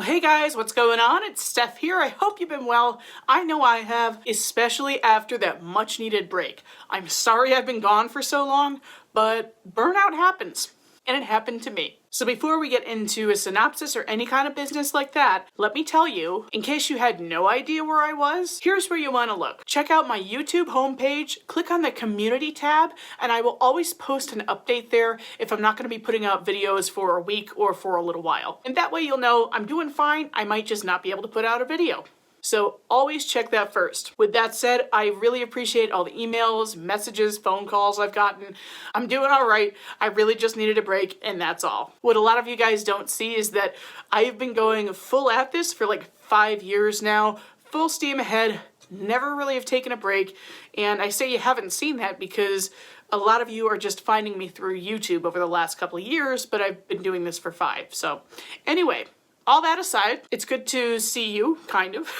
Well, hey guys, what's going on? It's Steph here. I hope you've been well. I know I have, especially after that much needed break. I'm sorry I've been gone for so long, but burnout happens. And it happened to me. So before we get into a synopsis or any kind of business like that, let me tell you, in case you had no idea where I was, here's where you want to look. Check out my YouTube homepage, click on the community tab, and I will always post an update there if I'm not going to be putting out videos for a week or for a little while. And that way you'll know I'm doing fine, I might just not be able to put out a video. So always check that first. With that said, I really appreciate all the emails, messages, phone calls I've gotten. I'm doing all right. I really just needed a break, and that's all. What a lot of you guys don't see is that I've been going full at this for like 5 years now, full steam ahead, never really have taken a break. And I say you haven't seen that because a lot of you are just finding me through YouTube over the last couple of years, but I've been doing this for 5. So anyway, all that aside, it's good to see you, kind of.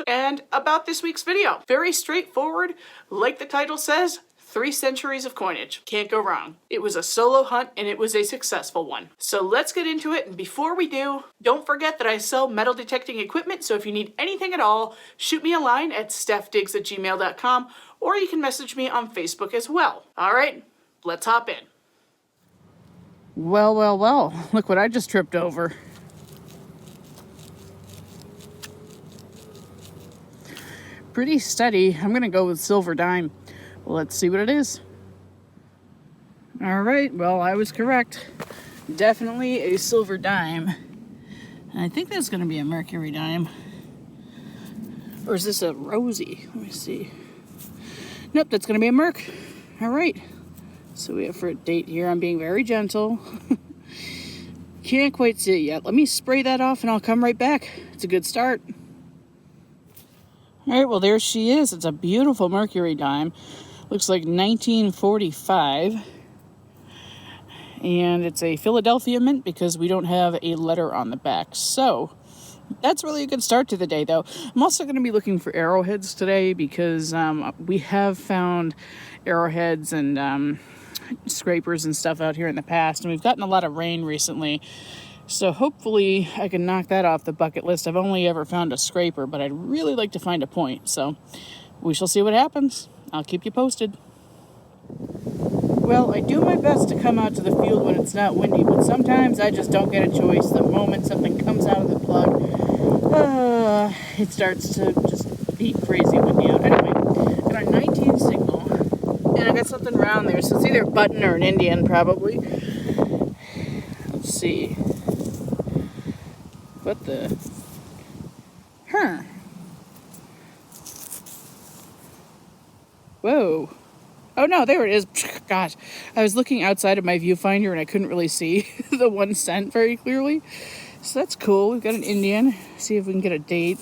And about this week's video, very straightforward, like the title says, 3 centuries of coinage. Can't go wrong. It was a solo hunt and it was a successful one. So let's get into it, and before we do, don't forget that I sell metal detecting equipment, so if you need anything at all, shoot me a line at stefdigs@gmail.com, or you can message me on Facebook as well. All right, let's hop in. Well, look what I just tripped over. Pretty steady. I'm gonna go with silver dime. Let's see what it is. All right, well, I was correct. Definitely a silver dime. And I think that's gonna be a mercury dime. Or is this a rosy? Let me see. Nope, that's gonna be a merc. All right. So we have for a date here. I'm being very gentle. Can't quite see it yet. Let me spray that off and I'll come right back. It's a good start. All right, well, there she is. It's a beautiful mercury dime. Looks like 1945. And it's a Philadelphia mint because we don't have a letter on the back. So that's really a good start to the day, though. I'm also going to be looking for arrowheads today because we have found arrowheads and scrapers and stuff out here in the past. And we've gotten a lot of rain recently. So hopefully I can knock that off the bucket list. I've only ever found a scraper, but I'd really like to find a point. So we shall see what happens. I'll keep you posted. Well, I do my best to come out to the field when it's not windy, but sometimes I just don't get a choice. The moment something comes out of the plug, it starts to just be crazy windy out. Anyway, got our 19 signal, and I got something around there, so it's either a button or an Indian probably. Let's see. What the? Whoa. Oh no, there it is. Gosh, I was looking outside of my viewfinder and I couldn't really see the 1 cent very clearly. So that's cool. We've got an Indian. See if we can get a date.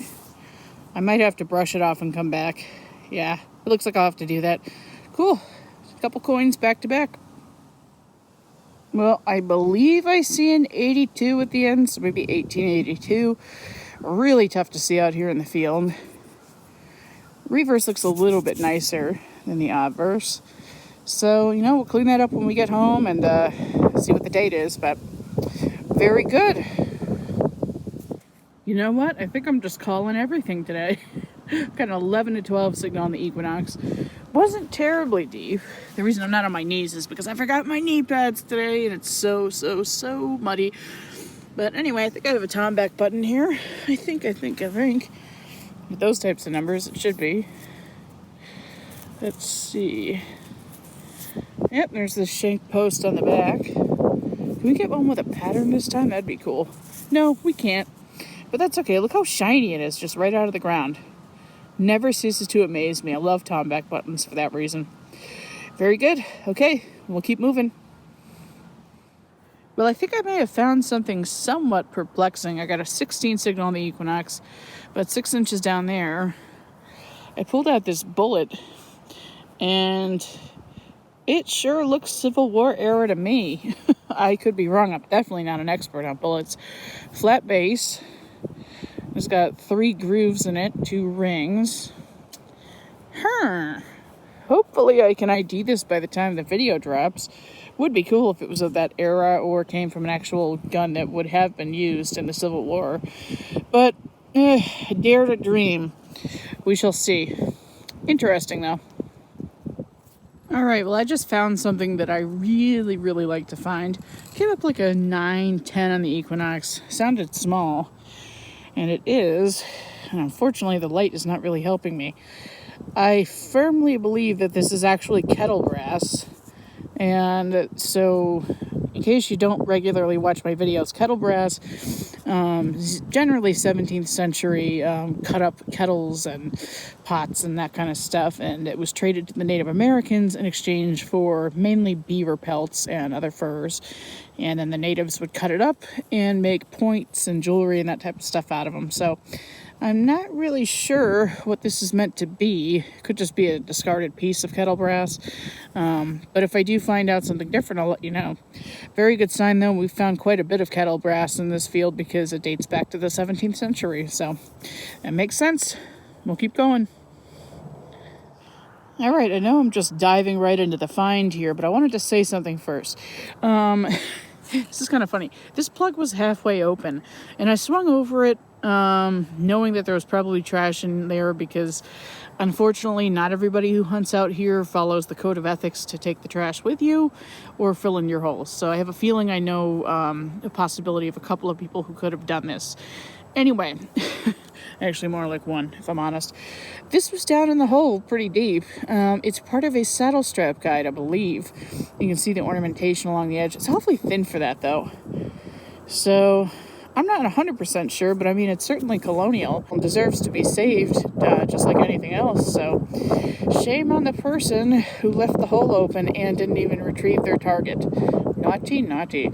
I might have to brush it off and come back. Yeah, it looks like I'll have to do that. Cool. A couple coins back to back. Well, I believe I see an 82 at the end, so maybe 1882. Really tough to see out here in the field. Reverse looks a little bit nicer than the obverse. So, we'll clean that up when we get home and see what the date is, but very good. You know what? I think I'm just calling everything today. Got an 11 to 12 signal on the Equinox. Wasn't terribly deep. The reason I'm not on my knees is because I forgot my knee pads today and it's so muddy. But anyway, I think I have a Tomback button here. I think. With those types of numbers, it should be. Let's see. Yep, there's the shank post on the back. Can we get one with a pattern this time? That'd be cool. No, we can't. But that's okay. Look how shiny it is, just right out of the ground. Never ceases to amaze me. I love Tomback buttons for that reason. Very good. Okay, we'll keep moving. Well, I think I may have found something somewhat perplexing. I got a 16 signal on the Equinox, but 6 inches down there, I pulled out this bullet, and it sure looks Civil War era to me. I could be wrong. I'm definitely not an expert on bullets. Flat base. It's got 3 grooves in it, 2 rings. Hopefully I can ID this by the time the video drops. Would be cool if it was of that era or came from an actual gun that would have been used in the Civil War. But, dare to dream. We shall see. Interesting, though. Alright, well, I just found something that I really, really like to find. Came up like a 9, 10 on the Equinox. Sounded small. And it is, and unfortunately the light is not really helping me. I firmly believe that this is actually kettle brass. And so, in case you don't regularly watch my videos, kettle brass is generally 17th century cut up kettles and pots and that kind of stuff. And it was traded to the Native Americans in exchange for mainly beaver pelts and other furs. And then the natives would cut it up and make points and jewelry and that type of stuff out of them. So I'm not really sure what this is meant to be. It could just be a discarded piece of kettle brass. But if I do find out something different, I'll let you know. Very good sign, though. We've found quite a bit of kettle brass in this field because it dates back to the 17th century. So that makes sense. We'll keep going. All right, I know I'm just diving right into the find here, but I wanted to say something first. This is kind of funny. This plug was halfway open, and I swung over it knowing that there was probably trash in there because, unfortunately, not everybody who hunts out here follows the code of ethics to take the trash with you or fill in your holes. So I have a feeling I know a possibility of a couple of people who could have done this. Anyway, actually more like one, if I'm honest. This was down in the hole pretty deep. It's part of a saddle strap guide, I believe. You can see the ornamentation along the edge. It's awfully thin for that, though. So I'm not 100% sure, but I mean, it's certainly colonial and deserves to be saved, just like anything else. So shame on the person who left the hole open and didn't even retrieve their target. Naughty, naughty.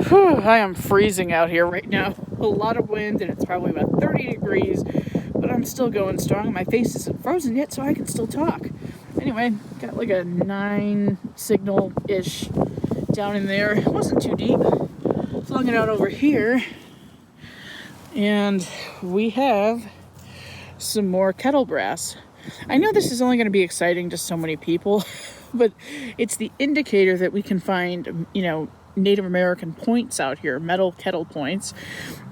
Whew, I am freezing out here right now. A lot of wind, and it's probably about 30 degrees, but I'm still going strong. My face isn't frozen yet, so I can still talk. Anyway, got like a 9 signal-ish down in there. It wasn't too deep. Flung it out over here, and we have some more kettle brass. I know this is only going to be exciting to so many people, but it's the indicator that we can find, Native American points out here, metal kettle points,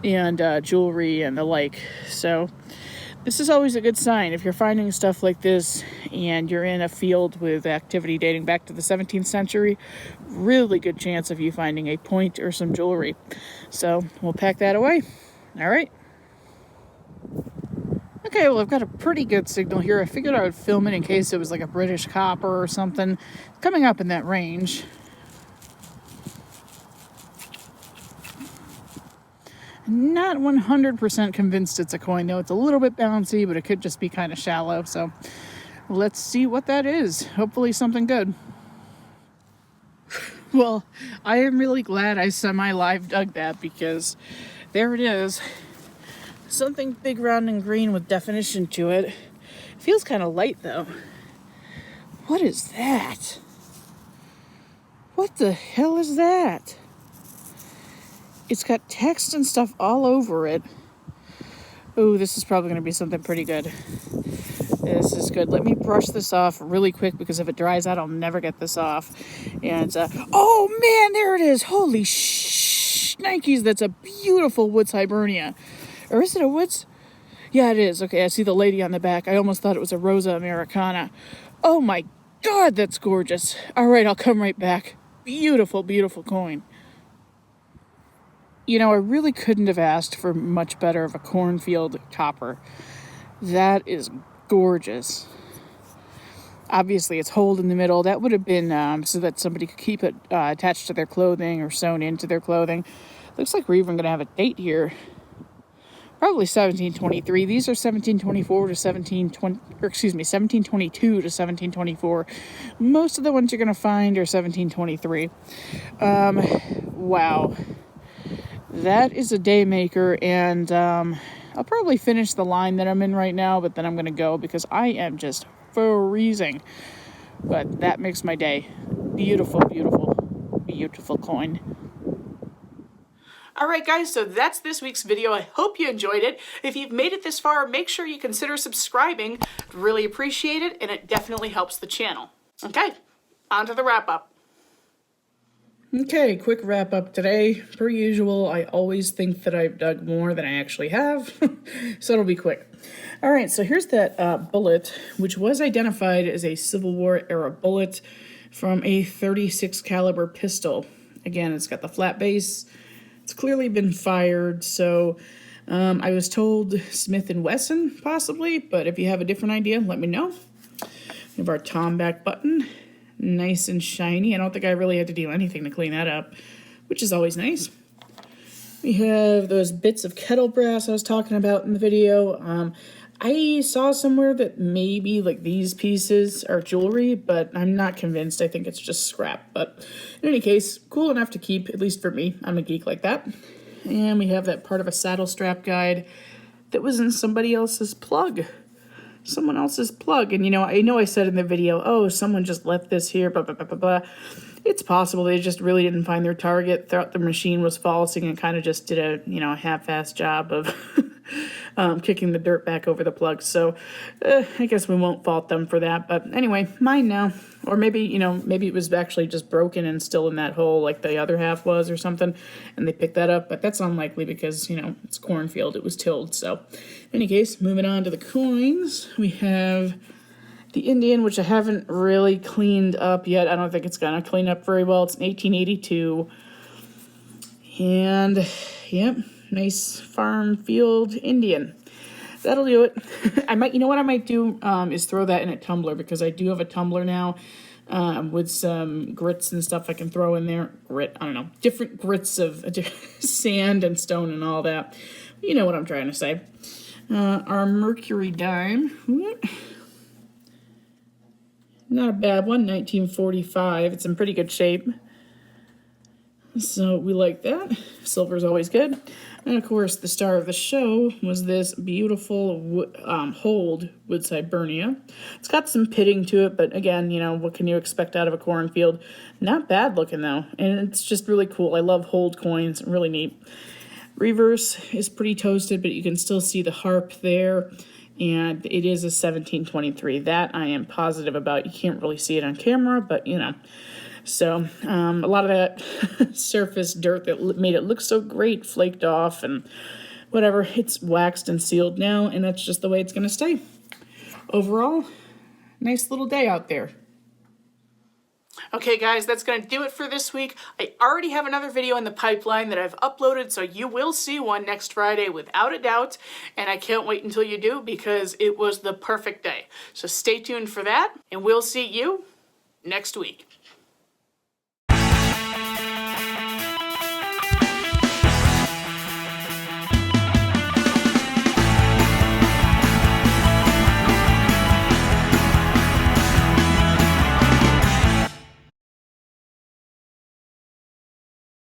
and jewelry and the like. So this is always a good sign. If you're finding stuff like this and you're in a field with activity dating back to the 17th century, really good chance of you finding a point or some jewelry. So we'll pack that away. All right. Okay, well, I've got a pretty good signal here. I figured I would film it in case it was like a British copper or something. Coming up in that range. Not 100% convinced it's a coin, though. It's a little bit bouncy, but it could just be kind of shallow. So let's see what that is. Hopefully something good. Well, I am really glad I semi-live dug that because there it is. Something big, round, and green with definition to it. It feels kind of light, though. What is that? What the hell is that? It's got text and stuff all over it. Ooh, this is probably going to be something pretty good. This is good. Let me brush this off really quick because if it dries out, I'll never get this off. And, oh man, there it is. Holy shnikes, that's a beautiful Woods Hibernia. Or is it a Woods? Yeah, it is. Okay, I see the lady on the back. I almost thought it was a Rosa Americana. Oh my God, that's gorgeous. All right, I'll come right back. Beautiful, beautiful coin. I really couldn't have asked for much better of a cornfield copper. That is gorgeous. Obviously, it's holed in the middle. That would have been so that somebody could keep it attached to their clothing or sewn into their clothing. Looks like we're even going to have a date here. Probably 1723. These are 1724 to 1722 to 1724. Most of the ones you're going to find are 1723. Wow. That is a day maker, and I'll probably finish the line that I'm in right now, but then I'm going to go because I am just freezing. But that makes my day. Beautiful, beautiful, beautiful coin. Alright guys, so that's this week's video. I hope you enjoyed it. If you've made it this far, make sure you consider subscribing. Really appreciate it, and it definitely helps the channel. Okay, On to the wrap up. Okay, quick wrap up today. Per usual, I always think that I've dug more than I actually have, so it'll be quick. All right, so here's that bullet, which was identified as a Civil War era bullet from a .36 caliber pistol. Again, it's got the flat base. It's clearly been fired, so I was told Smith & Wesson, possibly, but if you have a different idea, let me know. We have our Tomback button. Nice and shiny. I don't think I really had to do anything to clean that up, which is always nice. We have those bits of kettle brass I was talking about in the video. I saw somewhere that maybe like these pieces are jewelry, but I'm not convinced. I think it's just scrap. But in any case, cool enough to keep, at least for me. I'm a geek like that. And we have that part of a saddle strap guide that was in somebody else's plug. Someone else's plug. And I know I said in the video, oh, someone just left this here, blah, blah, blah, blah, blah. It's possible they just really didn't find their target, thought the machine was falsing, and kind of just did a half-assed job of kicking the dirt back over the plug. So I guess we won't fault them for that. But anyway, mine now. Or maybe, maybe it was actually just broken and still in that hole like the other half was or something, and they picked that up. But that's unlikely because, it's cornfield. It was tilled. So in any case, moving on to the coins, we have the Indian, which I haven't really cleaned up yet. I don't think it's going to clean up very well. It's an 1882. And, yep, nice farm field Indian. That'll do it. You know what I might do is throw that in a tumbler, because I do have a tumbler now with some grits and stuff I can throw in there. Different grits of sand and stone and all that. You know what I'm trying to say. Our mercury dime. Not a bad one, 1945. It's in pretty good shape. So we like that. Silver's always good. And of course, the star of the show was this beautiful Hold Woodside Bernia. It's got some pitting to it, but again, what can you expect out of a cornfield? Not bad looking though, and it's just really cool. I love Hold coins, really neat. Reverse is pretty toasted, but you can still see the harp there, and it is a 1723. That I am positive about. You can't really see it on camera, but So a lot of that surface dirt that made it look so great flaked off, and whatever, it's waxed and sealed now, and that's just the way it's going to stay. Overall, nice little day out there. Okay guys, that's going to do it for this week. I already have another video in the pipeline that I've uploaded, so you will see one next Friday without a doubt, and I can't wait until you do, because it was the perfect day. So stay tuned for that, and we'll see you next week.